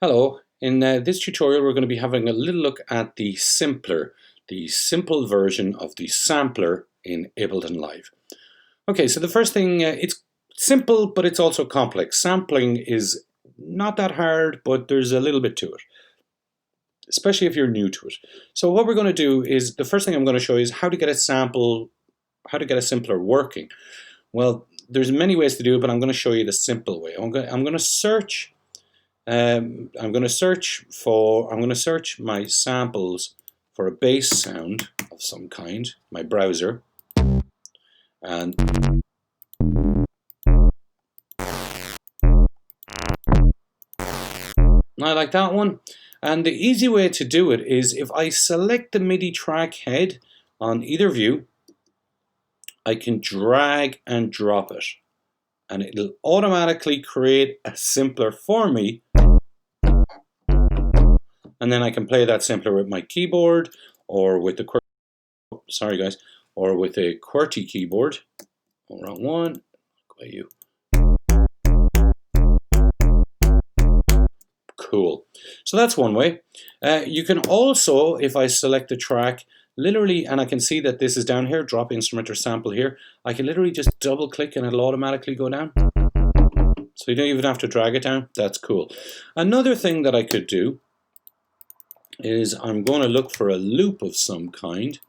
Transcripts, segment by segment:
Hello, in this tutorial we're going to be having a little look at the simpler, the simple version of the sampler in Ableton Live. Okay, so the first thing, it's simple but it's also complex. Sampling is not that hard, but there's a little bit to it, especially if you're new to it. So what we're going to do is, the first thing I'm going to show you is how to get a sample, how to get a simpler working. Well, there's many ways to do it, but I'm going to show you the simple way. I'm going to search my samples for a bass sound of some kind, my browser, and I like that one. And the easy way to do it is, if I select the MIDI track head on either view, I can drag and drop it, and it'll automatically create a simpler for me. And then I can play that simpler with my keyboard, or with the or with a QWERTY keyboard. Oh, wrong one. By you. Cool. So that's one way. You can also, if I select the track, literally, and I can see that this is down here, drop instrument or sample here, I can literally just double click and it'll automatically go down. So you don't even have to drag it down. That's cool. Another thing that I could do is, I'm going to look for a loop of some kind.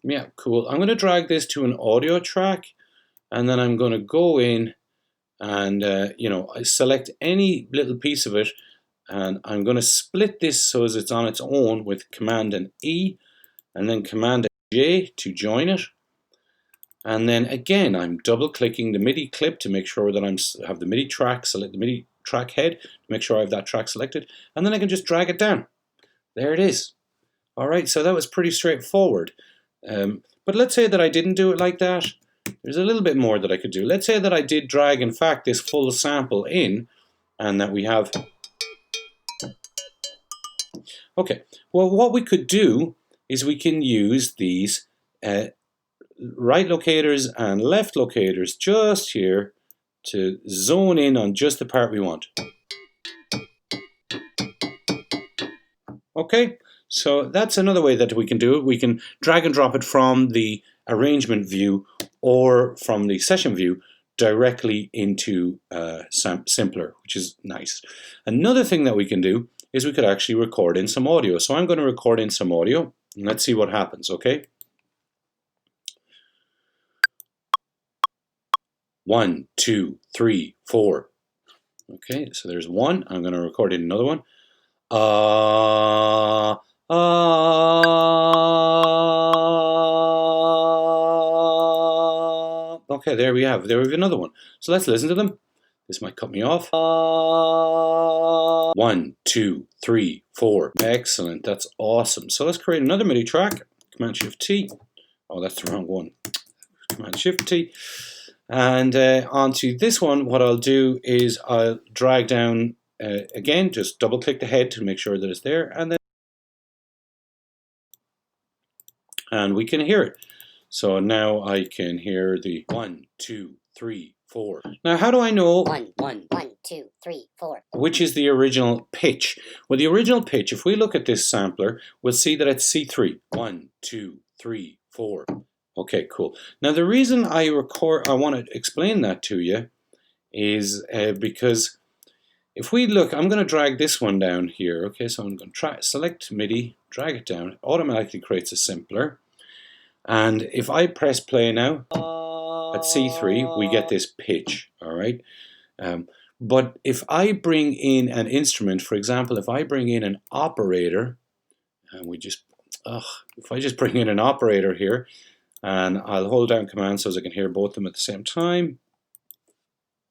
Yeah, cool. I'm going to drag this to an audio track, and then I'm going to go in and I select any little piece of it, and I'm going to split this so as it's on its own with Command and E, and then Command and J to join it. And then again, I'm double clicking the MIDI clip to make sure that I have the MIDI track, select the MIDI track head to make sure I have that track selected, and then I can just drag it down. There it is. Alright, so that was pretty straightforward. But let's say that I didn't do it like that. There's a little bit more that I could do. Let's say that I did drag, in fact, this full sample in, and that we have... Okay, well, what we could do is we can use these right locators and left locators just here to zone in on just the part we want. Okay, so that's another way that we can do it. We can drag and drop it from the arrangement view or from the session view directly into Simpler, which is nice. Another thing that we can do is we could actually record in some audio. So I'm going to record in some audio, and let's see what happens, okay? 1, 2, 3, 4. Okay, so there's one. I'm going to record in another one. Okay, there we have another one. So let's listen to them. This might cut me off. 1, 2, 3, 4. Excellent, that's awesome. So let's create another MIDI track. Command Shift T. Oh, that's the wrong one. Command Shift T. And onto this one, what I'll do is I'll drag down again, just double click the head to make sure that it's there, and we can hear it. So now I can hear the 1, 2, 3, 4. Now, how do I know 1, 1, 1, 2, 3, 4 which is the original pitch? Well, the original pitch, if we look at this sampler, we'll see that it's C3. 1, 2, 3, 4. Okay, cool. Now, the reason I want to explain that to you is because if we look, I'm going to drag this one down here. Okay, so I'm going to select MIDI, drag it down. It automatically creates a simpler. And if I press play now, at C3, we get this pitch, all right? But if I bring in an instrument, for example, if I bring in an operator, and if I just bring in an operator here, and I'll hold down Command so as I can hear both of them at the same time,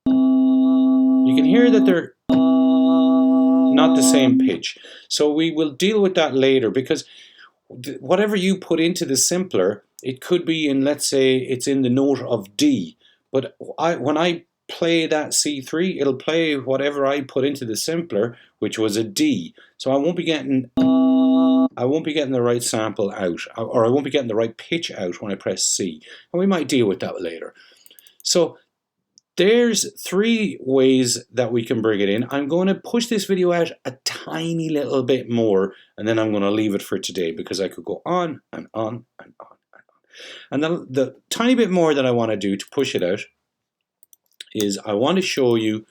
you can hear that they're not the same pitch. So we will deal with that later, because whatever you put into the simpler, it could be in, let's say it's in the note of D, but when I play that C3, it'll play whatever I put into the simpler, which was a D. So I won't be getting the right sample out, or I won't be getting the right pitch out when I press C. And we might deal with that later. So there's 3 ways that we can bring it in. I'm going to push this video out a tiny little bit more, and then I'm going to leave it for today because I could go on and on and on and on. And then the tiny bit more that I want to do to push it out is I want to show you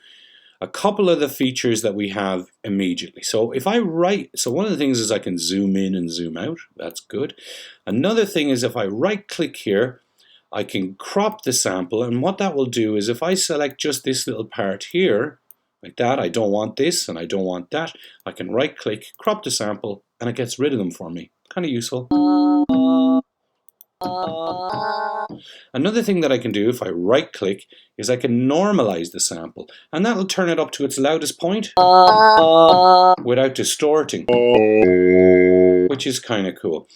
a couple of the features that we have immediately. So if I so one of the things is I can zoom in and zoom out. That's good. Another thing is if I right click here, I can crop the sample, and what that will do is if I select just this little part here, like that, I don't want this and I don't want that, I can right click, crop the sample, and it gets rid of them for me. Kind of useful. Another thing that I can do if I right click is I can normalize the sample, and that'll turn it up to its loudest point without distorting, which is kind of cool.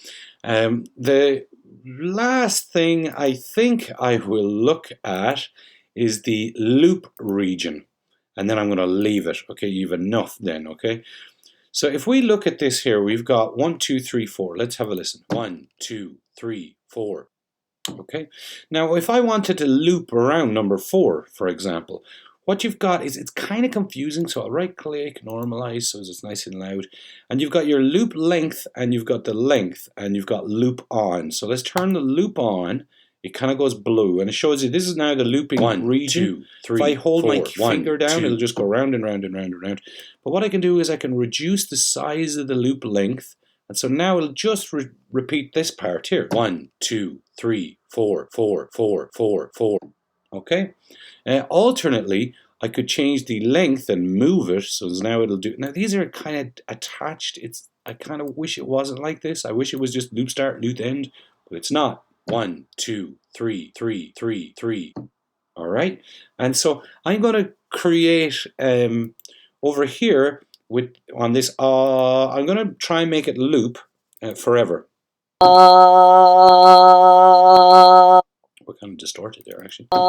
The last thing I think I will look at is the loop region, and then I'm going to leave it. Okay, you've enough then. Okay, so if we look at this here, we've got 1, 2, 3, 4. Let's have a listen. 1, 2, 3, 4. Okay, now if I wanted to loop around number 4, for example, what you've got is, it's kind of confusing, so I'll right click, normalize, so it's nice and loud, and you've got your loop length, and you've got the length, and you've got loop on. So let's turn the loop on. It kind of goes blue, and it shows you this is now the looping region. 2, 3, if I hold 4, my 1, finger down, 2. it'll just go round and round and round and round. But what I can do is I can reduce the size of the loop length, and so now it'll just repeat this part here. 1, 2, 3, 4, 4, 4, 4, 4. Okay. Alternately, I could change the length and move it, so now it'll do. Now these are kind of attached. I kind of wish it wasn't like this. I wish it was just loop start, loop end, but it's not. 1, 2, 3, 3, 3, 3. All right, and so I'm going to create over here on this. I'm going to try and make it loop forever. We're kind of distorted there, actually. Can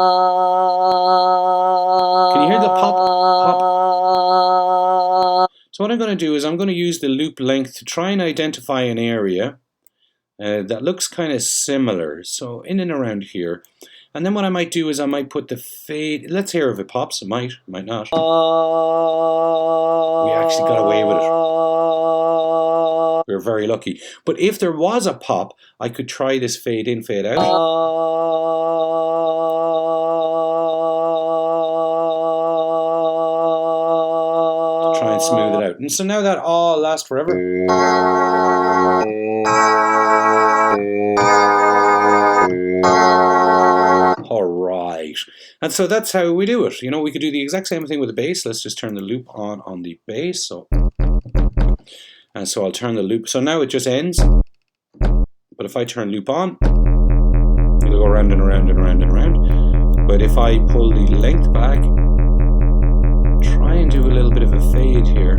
you hear the pop? So what I'm going to do is I'm going to use the loop length to try and identify an area that looks kind of similar. So in and around here. And then what I might do is I might put the fade. Let's hear if it pops. It might not. We actually got away with it. We were very lucky. But if there was a pop, I could try this fade in, fade out. Try and smooth it out. And so now that all lasts forever. Alright. And so that's how we do it. You know, we could do the exact same thing with the bass. Let's just turn the loop on the bass. And so I'll turn the loop. So now it just ends. But if I turn loop on, it'll go around and around and around and around. But if I pull the length back, try and do a little bit of a fade here.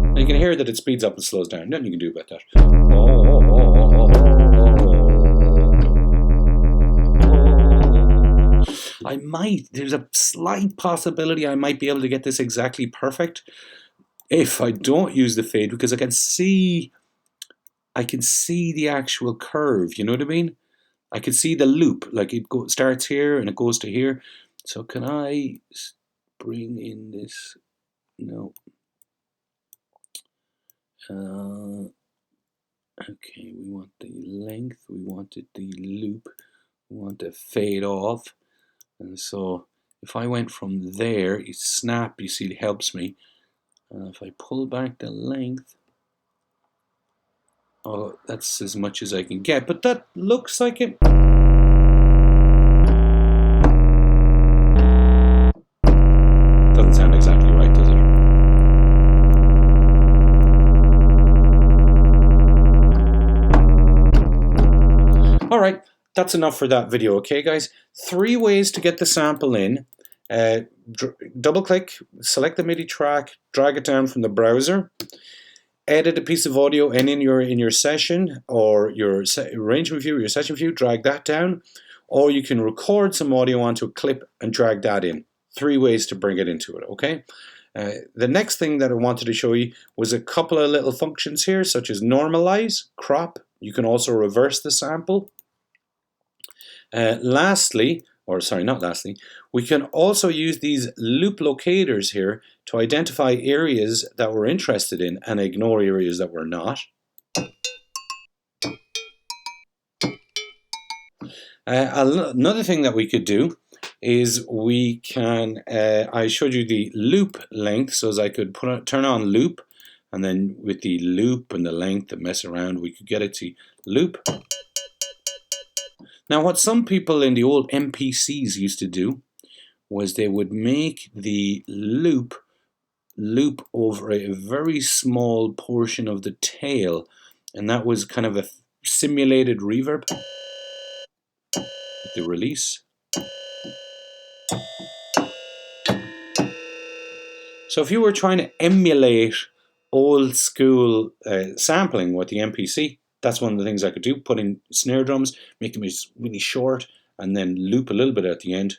And you can hear that it speeds up and slows down. Nothing you can do about that. There's a slight possibility I might be able to get this exactly perfect if I don't use the fade, because I can see the actual curve, you know what I mean? I can see the loop, like it starts here and it goes to here. So can I bring in this? No. Okay, we want the length, we wanted the loop, we want to fade off. And so if I went from there, snap, you see, it helps me. If I pull back the length, oh, that's as much as I can get, but that looks like it. Doesn't sound exactly right, does it? All right, that's enough for that video, okay, guys? 3 ways to get the sample in. Double click, select the MIDI track, drag it down from the browser, edit a piece of audio, and in your session or your arrangement view, your session view, drag that down, or you can record some audio onto a clip and drag that in. 3 ways to bring it into it, okay? The next thing that I wanted to show you was a couple of little functions here, such as normalize, crop, You can also reverse the sample. Lastly, or sorry, not lastly, we can also use these loop locators here to identify areas that we're interested in and ignore areas that we're not. Another thing that we could do is we can, I showed you the loop length, so as I could turn on loop, and then with the loop and the length and mess around, we could get it to loop. Now what some people in the old MPCs used to do was they would make the loop over a very small portion of the tail, and that was kind of a simulated reverb. The release. So if you were trying to emulate old school sampling with the MPC, that's one of the things I could do. Put in snare drums, make them really short, and then loop a little bit at the end.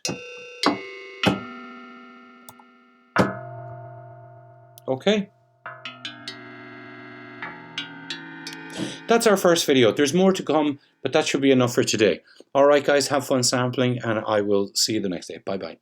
Okay. That's our first video. There's more to come, but that should be enough for today. Alright guys, have fun sampling, and I will see you the next day. Bye bye.